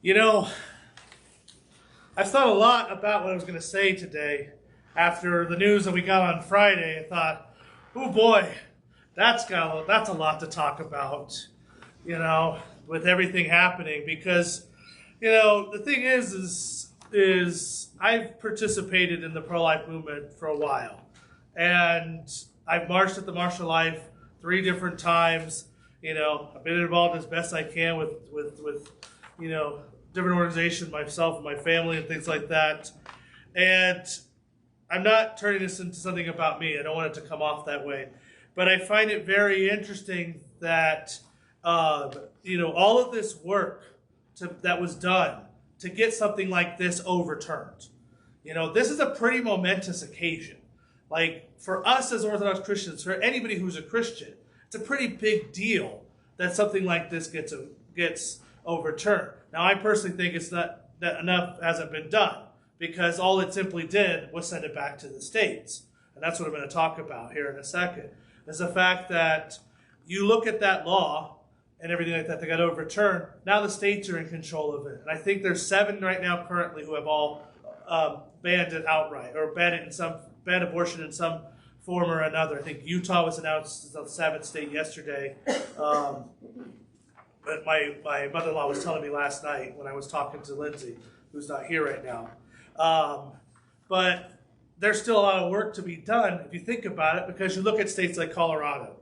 You know, I've thought a lot about what I was going to say today after the news that we got on Friday. I thought, oh boy, that's a lot to talk about, with everything happening. Because, the thing is I've participated in the pro-life movement for a while. And I've marched at the March for Life 3 different times. I've been involved as best I can with different organizations, myself and my family and things like that. And I'm not turning this into something about me. I don't want it to come off that way. But I find it very interesting that, all of this work that was done to get something like this overturned. This is a pretty momentous occasion. Like, for us as Orthodox Christians, for anybody who's a Christian, it's a pretty big deal that something like this gets overturned. Now, I personally think it's not that enough hasn't been done, because all it simply did was send it back to the states. And that's what I'm going to talk about here in a second, is the fact that you look at that law and everything like that got overturned. Now the states are in control of it. And I think there's 7 right now currently who have all banned it outright, or banned abortion in some form or another. I think Utah was announced as the 7th state yesterday. But my mother-in-law was telling me last night when I was talking to Lindsay, who's not here right now. But there's still a lot of work to be done if you think about it, because you look at states like Colorado.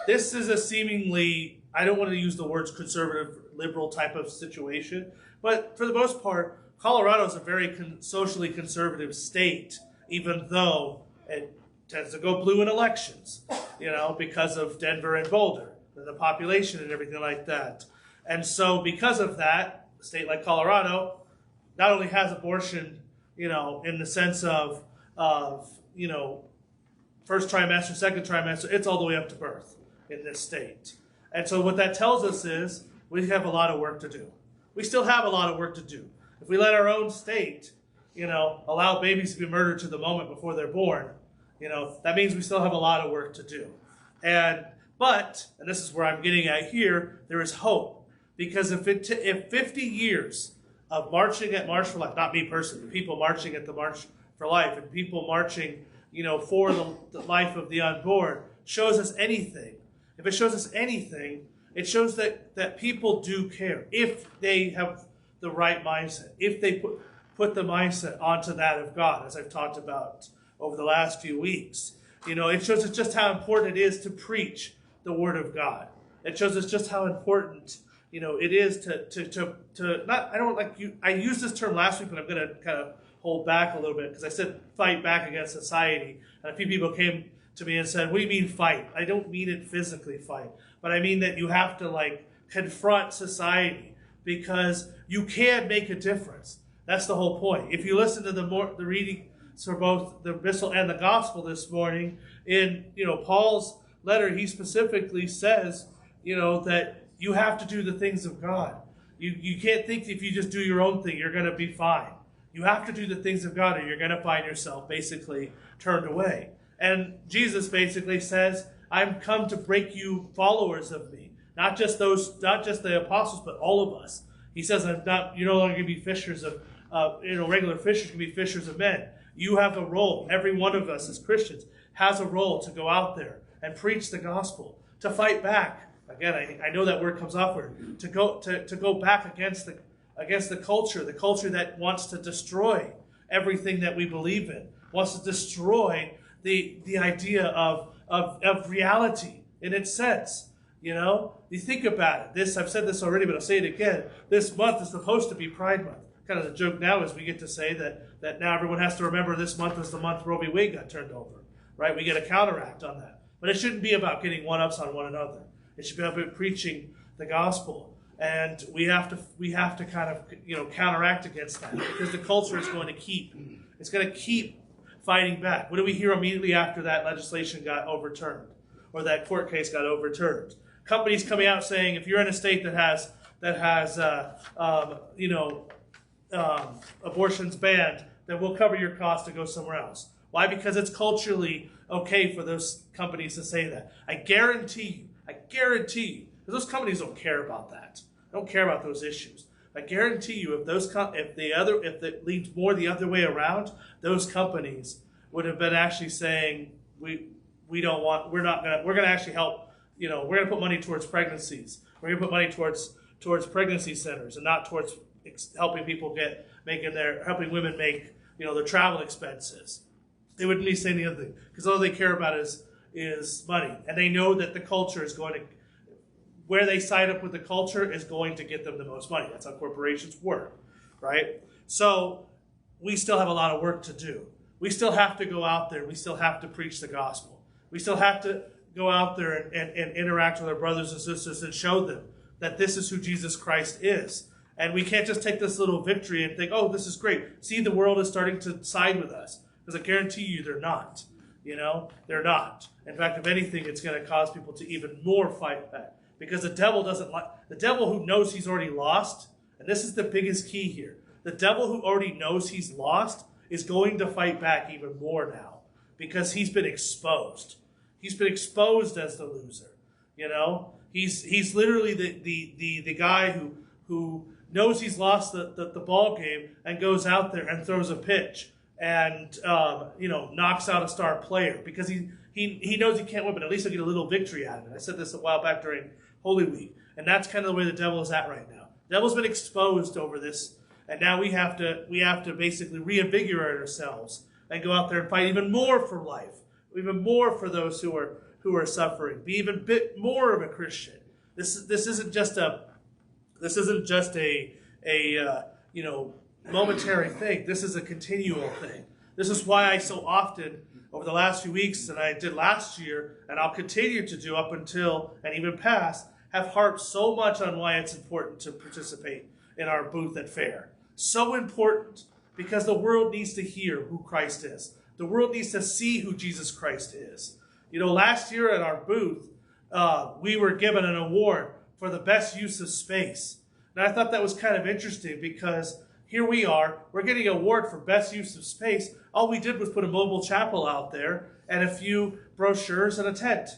This is a seemingly, I don't want to use the words conservative, liberal type of situation, but for the most part, Colorado is a very socially conservative state, even though it tends to go blue in elections, because of Denver and Boulder, the population and everything like that. And so because of that, a state like Colorado not only has abortion, in the sense of first trimester, second trimester, it's all the way up to birth in this state. And so what that tells us is we have a lot of work to do. We still have a lot of work to do. If we let our own state, allow babies to be murdered to the moment before they're born, that means we still have a lot of work to do. But, and this is where I'm getting at here, there is hope. Because if 50 years of marching at March for Life, not me personally, people marching at the March for Life and people marching, for the life of the unborn, shows us anything. If it shows us anything, it shows that people do care. If they have the right mindset, if they put the mindset onto that of God, as I've talked about over the last few weeks. It shows us just how important it is to preach the Word of God. It shows us just how important, it is to not, I don't like you, I used this term last week, but I'm going to kind of hold back a little bit, because I said fight back against society. And a few people came to me and said, what do you mean fight? I don't mean it physically fight, but I mean that you have to confront society, because you can make a difference. That's the whole point. If you listen to the reading for both the epistle and the gospel this morning, in Paul's letter, he specifically says, that you have to do the things of God. You can't think if you just do your own thing, you're going to be fine. You have to do the things of God, or you're going to find yourself basically turned away. And Jesus basically says, I'm come to break you followers of me. Not just the apostles, but all of us. He says, you're no longer going to be fishers of, regular fishers can be fishers of men. You have a role. Every one of us as Christians has a role to go out there and preach the gospel, to fight back. Again, I know that word comes off word. To go back against the culture that wants to destroy everything that we believe in, wants to destroy the idea of reality in its sense. You think about it. I've said this already, but I'll say it again. This month is supposed to be Pride Month. Kind of the joke now is we get to say that now everyone has to remember this month is the month Roe v. Wade got turned over, right? We get a counteract on that. But it shouldn't be about getting one-ups on one another. It should be about preaching the gospel. And we have to kind of, counteract against that, because the culture is going to keep fighting back. What do we hear immediately after that legislation got overturned, or that court case got overturned? Companies coming out saying, if you're in a state that has abortions banned, then we'll cover your cost to go somewhere else. Why? Because it's culturally okay for those companies to say that. I guarantee you, because those companies don't care about that. They don't care about those issues. I guarantee you, if it leans more the other way around, those companies would have been actually saying, we're gonna actually help, we're gonna put money towards pregnancies. We're gonna put money towards pregnancy centers and not towards helping people helping women make, their travel expenses. They wouldn't be saying the other thing, because all they care about is money. And they know that the culture is going to, where they sign up with the culture is going to get them the most money. That's how corporations work, right? So we still have a lot of work to do. We still have to go out there. We still have to preach the gospel. We still have to go out there and interact with our brothers and sisters and show them that this is who Jesus Christ is. And we can't just take this little victory and think, oh, this is great. See, the world is starting to side with us. Because I guarantee you they're not. They're not. In fact, if anything, it's going to cause people to even more fight back. Because the devil who knows he's already lost, and this is the biggest key here, the devil who already knows he's lost is going to fight back even more now. Because he's been exposed. He's been exposed as the loser. He's literally the guy who knows he's lost the ball game and goes out there and throws a pitch and knocks out a star player because he knows he can't win, but at least he'll get a little victory out of it. I said this a while back during Holy Week, and that's kind of the way the devil is at right now. The devil's been exposed over this, and now we have to basically reinvigorate ourselves and go out there and fight even more for life, even more for those who are suffering. Be even a bit more of a Christian. This isn't just a momentary thing. This is a continual thing. This is why I so often, over the last few weeks, and I did last year, and I'll continue to do up until, and even past, have harped so much on why it's important to participate in our booth at fair. So important, because the world needs to hear who Christ is. The world needs to see who Jesus Christ is. Last year at our booth, we were given an award for the best use of space. And I thought that was kind of interesting because here we are, we're getting an award for best use of space. All we did was put a mobile chapel out there and a few brochures and a tent,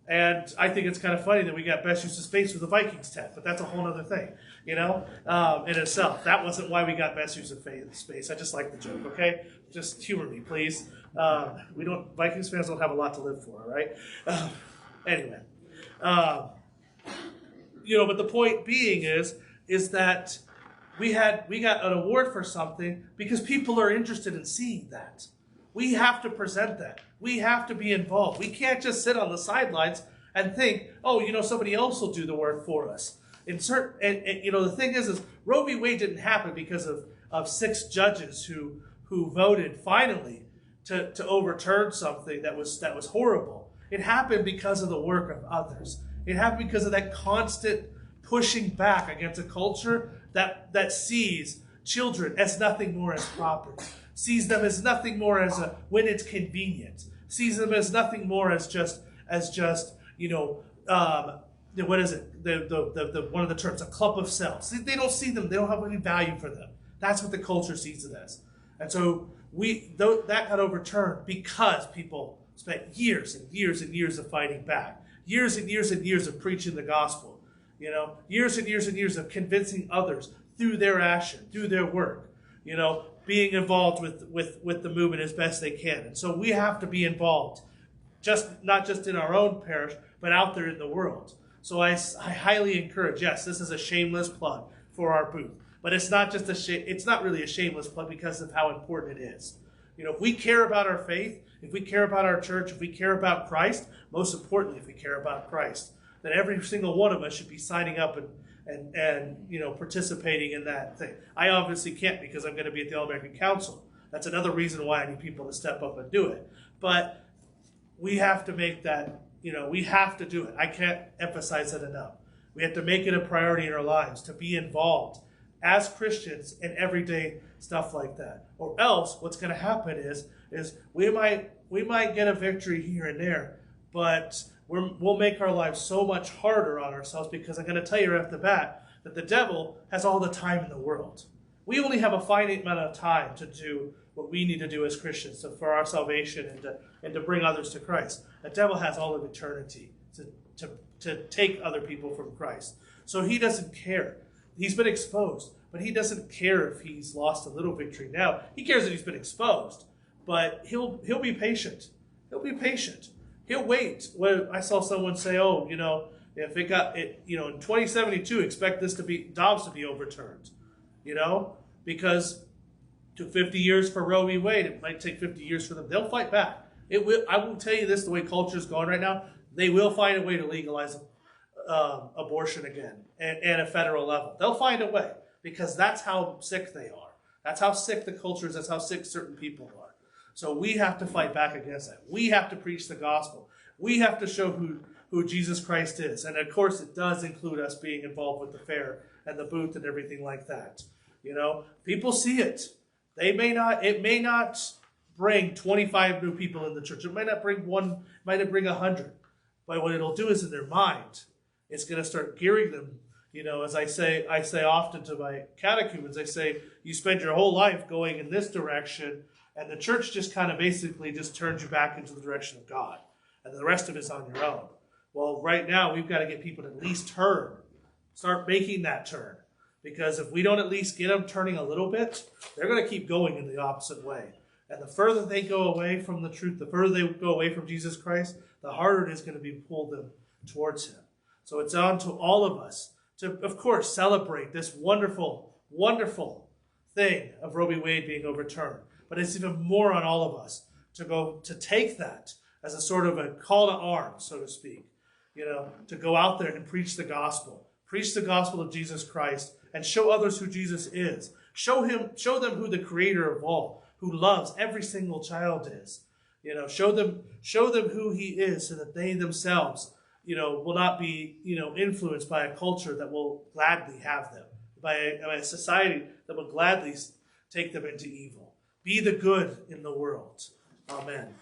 And I think it's kind of funny that we got best use of space with the Vikings tent, but that's a whole other thing, in itself. That wasn't why we got best use of space. I just like the joke, okay? Just humor me, please. Vikings fans don't have a lot to live for, all right? Anyway. But the point being is that we got an award for something because people are interested in seeing that. We have to present that. We have to be involved. We can't just sit on the sidelines and think, somebody else will do the work for us. The thing is Roe v. Wade didn't happen because of 6 judges who voted finally to overturn something that was horrible. It happened because of the work of others. It happened because of that constant pushing back against a culture that sees children as nothing more as property, sees them as nothing more as when it's convenient, sees them as nothing more as just what is it? The one of the terms, a clump of cells. They don't see them. They don't have any value for them. That's what the culture sees it as. And so that got overturned because people spent years and years and years of fighting back, years and years and years of preaching the gospel. Years and years and years of convincing others through their action, through their work, being involved with the movement as best they can. And so we have to be involved, not just in our own parish, but out there in the world. So I highly encourage, yes, this is a shameless plug for our booth, but it's not really a shameless plug because of how important it is. If we care about our faith, if we care about our church, if we care about Christ, most importantly, if we care about Christ, then every single one of us should be signing up and participating in that thing. I obviously can't because I'm going to be at the All-American Council. That's another reason why I need people to step up and do it. But we have to make that, we have to do it. I can't emphasize it enough. We have to make it a priority in our lives to be involved as Christians in everyday stuff like that. Or else what's going to happen is we might get a victory here and there, but we'll make our lives so much harder on ourselves because I'm going to tell you right off the bat that the devil has all the time in the world. We only have a finite amount of time to do what we need to do as Christians for our salvation and to bring others to Christ. The devil has all of eternity to take other people from Christ. So he doesn't care. He's been exposed, but he doesn't care if he's lost a little victory now. He cares that he's been exposed, but he'll be patient. He'll be patient. He'll wait. Well, I saw someone say, "Oh, if it got it, in 2072, expect Dobbs to be overturned," because it took 50 years for Roe v. Wade. It might take 50 years for them. They'll fight back. It will. I will tell you this: the way culture is going right now, they will find a way to legalize abortion again at a federal level. They'll find a way because that's how sick they are. That's how sick the culture is. That's how sick certain people are. So we have to fight back against that. We have to preach the gospel. We have to show who Jesus Christ is. And of course, it does include us being involved with the fair and the booth and everything like that. People see it. It may not bring 25 new people in the church. It might not bring 100. But what it'll do is in their mind, it's going to start gearing them. As I say often to my catechumens, I say, you spend your whole life going in this direction, and the church just kind of basically just turns you back into the direction of God. And the rest of it's on your own. Well, right now, we've got to get people to at least start making that turn. Because if we don't at least get them turning a little bit, they're going to keep going in the opposite way. And the further they go away from the truth, the further they go away from Jesus Christ, the harder it is going to be to pull them towards him. So it's on to all of us to, of course, celebrate this wonderful, wonderful thing of Roe v. Wade being overturned. But it's even more on all of us to take that as a sort of a call to arms, so to speak, to go out there and preach the gospel of Jesus Christ, and show others who Jesus is. Show them who the creator of all, who loves every single child is. Show them who he is, so that they themselves, will not be, influenced by a culture that will gladly have them, by a society that will gladly take them into evil. Be the good in the world. Amen.